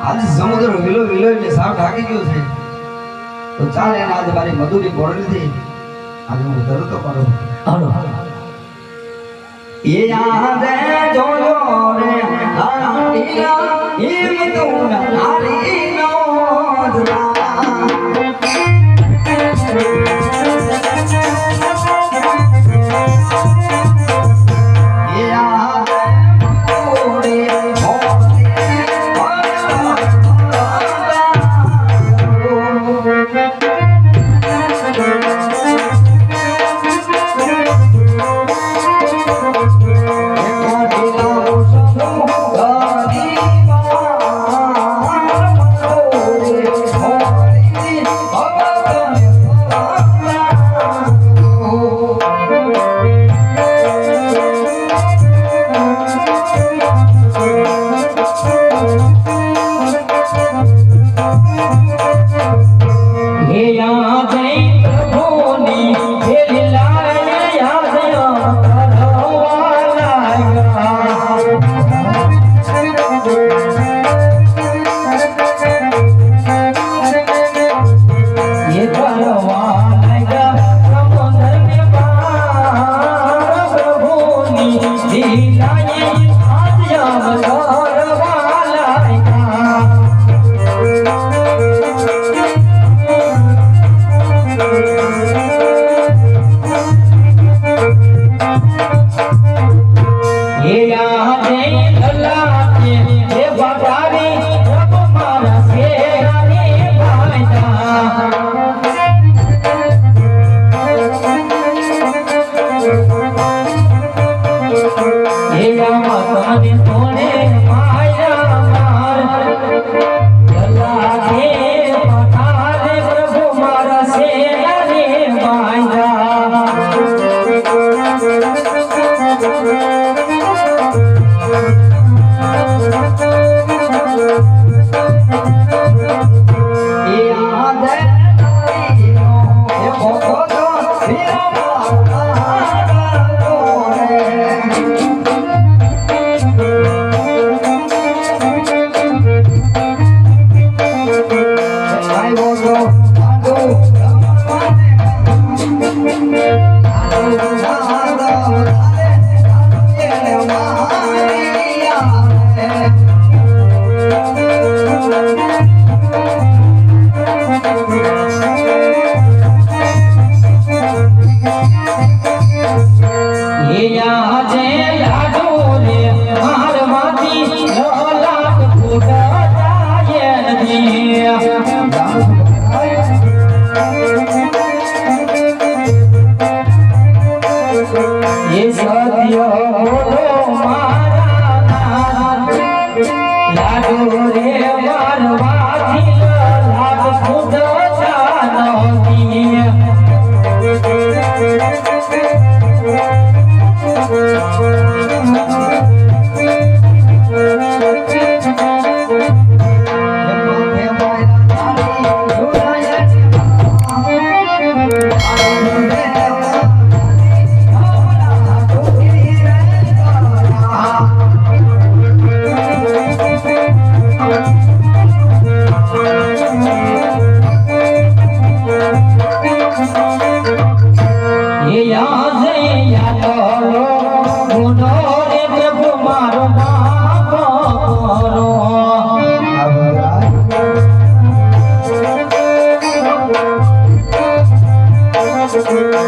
आज समुद्र willow willow એટલે સાવ ઢાકી ગયો છે તો ચાલ એને આજે મારી મધુરી બોરડી થી આજે હું ધરતો કરું હાલો એ યાદ જોજો રે આટીલા હિમ તો નારી નો જરા Hãy subscribe cho kênh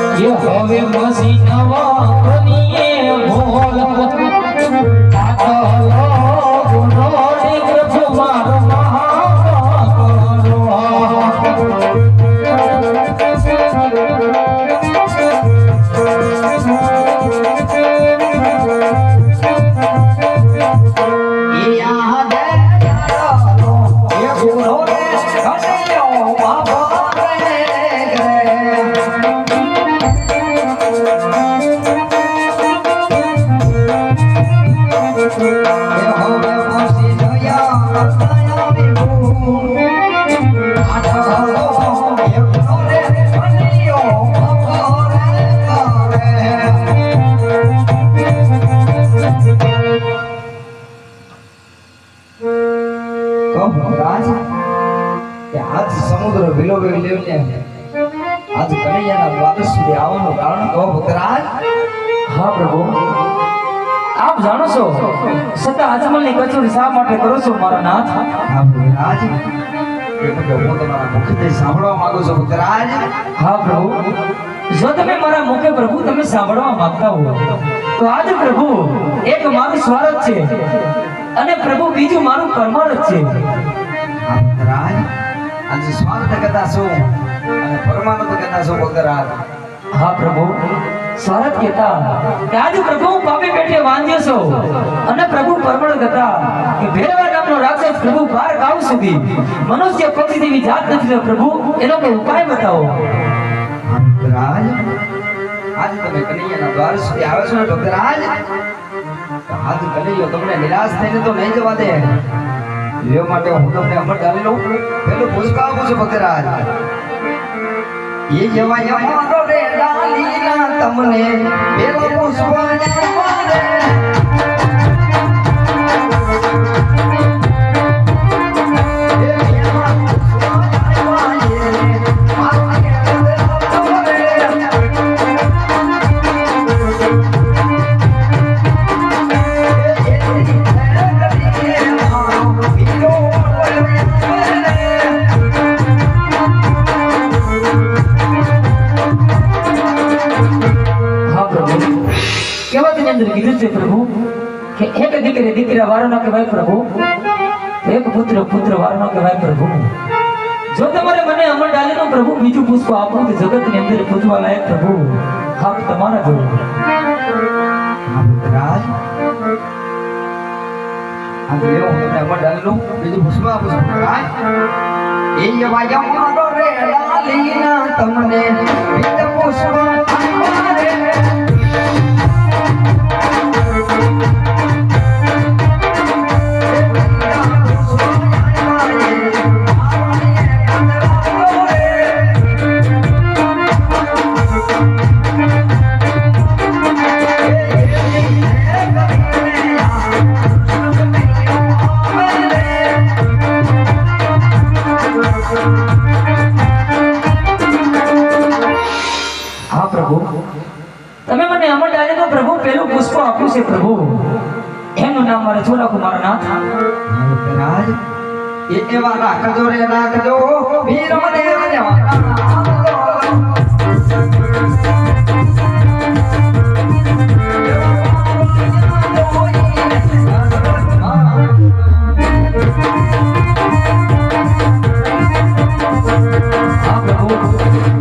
Ghiền Mì Gõ để không bỏ lỡ વિલોને આજ કનૈયાના દ્વાદશ સુધી આવવાનું કારણ કહો ભક્તરાજ. હા પ્રભુ, આપ જાણો છો છતાં અજમલની કચોરી શા માટે કરો છો મારા નાથ? હા ભક્તરાજ, એ તો હું તમારા મુખથી સાંભળવા માંગુ છું ભક્તરાજ. હા પ્રભુ, જો તમે મારા મુખે પ્રભુ તમે સાંભળવા માંગતા હો તો આજ પ્રભુ એક મારું સ્વાર્થ છે અને પ્રભુ બીજું મારું પરમાર્થ છે. હા ભક્તરાજ, આજે સ્વાર્થ કથા શું અને પરમાનંદ કથા શું ભક્તરાજ? હા પ્રભુ, સ્વાર્થ કહેતા કે આજ પ્રભુ પાપી પેટે વાંધ્યો છો અને પ્રભુ પરમાર્થ કથા કે ભેરવા નામનો રાક્ષસ પ્રભુ 12 ગાઉ સુધી મનુષ્ય પક્ષી જેવી જાત નથી પ્રભુ, એનો કોઈ ઉપાય બતાવો. ભક્તરાજ, આજે તમે કનૈયાના દ્વાર સુધી આવ્યો છો ને ભક્તરાજ, તો આજ કનૈયો તમને નિરાશ થઈને તો નહીં જવા દે. એ માટે હું તમને અમર ડાલી લઉં. પેલું પુષ્પ આપું છું ભક્તરાજ. એ જવા યમારો રે ડાલીના તમને પેલો પુષ્પ આપવાને. કીધું છે પ્રભુ કે એક દીકરી દીકરા વારો ન કહેવાય પ્રભુ, એક પુત્ર પુત્ર વારો ન કહેવાય પ્રભુ. જો તમારે મને અમર ડાલીનો પ્રભુ બીજું પુષ્પ આપવું તો જગતની અંદર પૂજવા લાયક પ્રભુ આપ તમારા જોડે. રાજ, આ લેવો હું તમને અમર ડાલીનું બીજું પુષ્પ આપું છું. રાજ, એ યમારો રે ડાલીના તમને બીજું પુષ્પ આપવાને. તમે મને અમર ડાલીનો પ્રભુ પેલું પુષ્પ આપ્યું છે પ્રભુ, એનું નામ મારે શું રાખું મારા નાથ? રાજ, એવા રાખજો રે રાખજો વીર મને દેવા.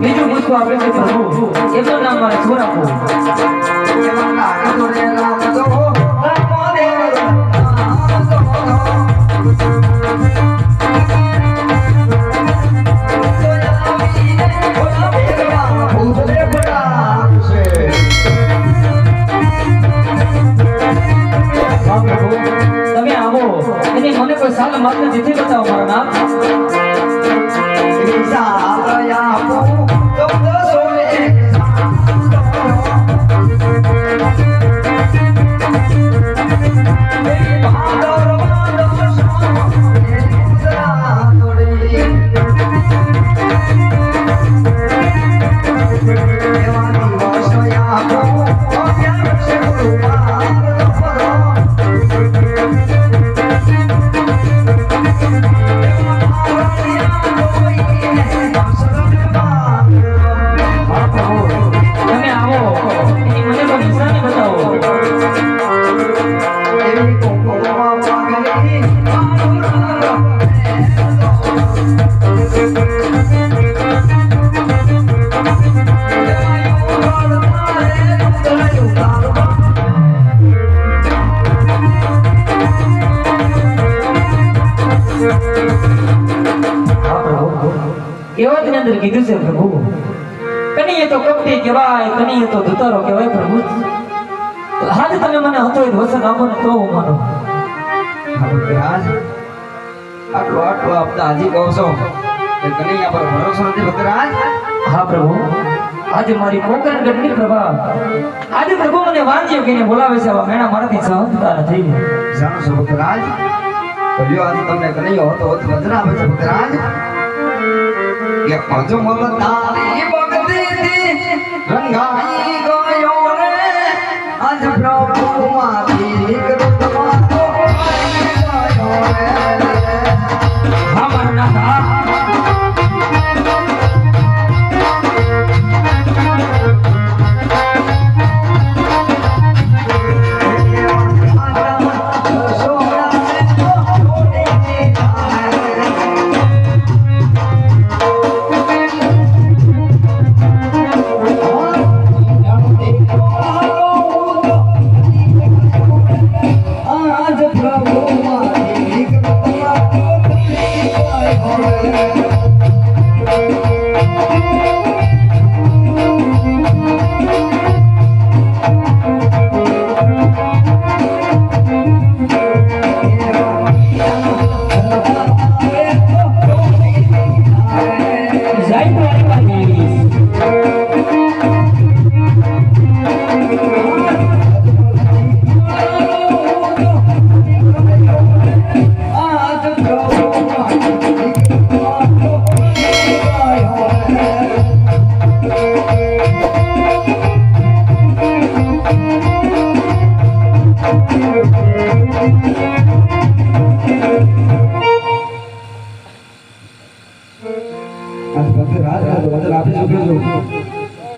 બીજું પુષ્પ આપે છે પ્રભુ, એનું નામ મારે શું રાખું? એવા રાખજો રે રાખજો તમે આવો એની મને કોઈ સાલ માત્ર જેથી બતાવો મારા નાથ. કહેવતની અંદર કીધું છે પ્રભુ, કનીએ તો કપટી કહેવાય, કનીએ તો ધુતારો કહેવાય પ્રભુ. આજ તમે મને હતો એ વસન આપો ને તો હું માનો. આટલું આટલું આપતા હજી કહો છો કે કનૈયા પર ભરોસો નથી ભક્તરાજ? હા પ્રભુ, આજે મારી પોકરણ ગઢની પ્રભા, આજે પ્રભુ મને વાંચ્યો કે બોલાવે છે, આવા મેણા મારાથી સહન થતા નથી. જાણો છો ભક્તરાજ, તો લ્યો આજે તમને કનૈયો હતો વચન આપે છે ભક્તરાજ. કે અજમલ તારી ભક્તિથી રંગાઈ ગયો રે આજ પ્રભુ માંથી નીકળતો મારો આવી ગયો રે હા મારા નાથા આજ પ્રભુ માંથી નીકળતો મારો આવી ગયો રે જય દ્વારકાધીશ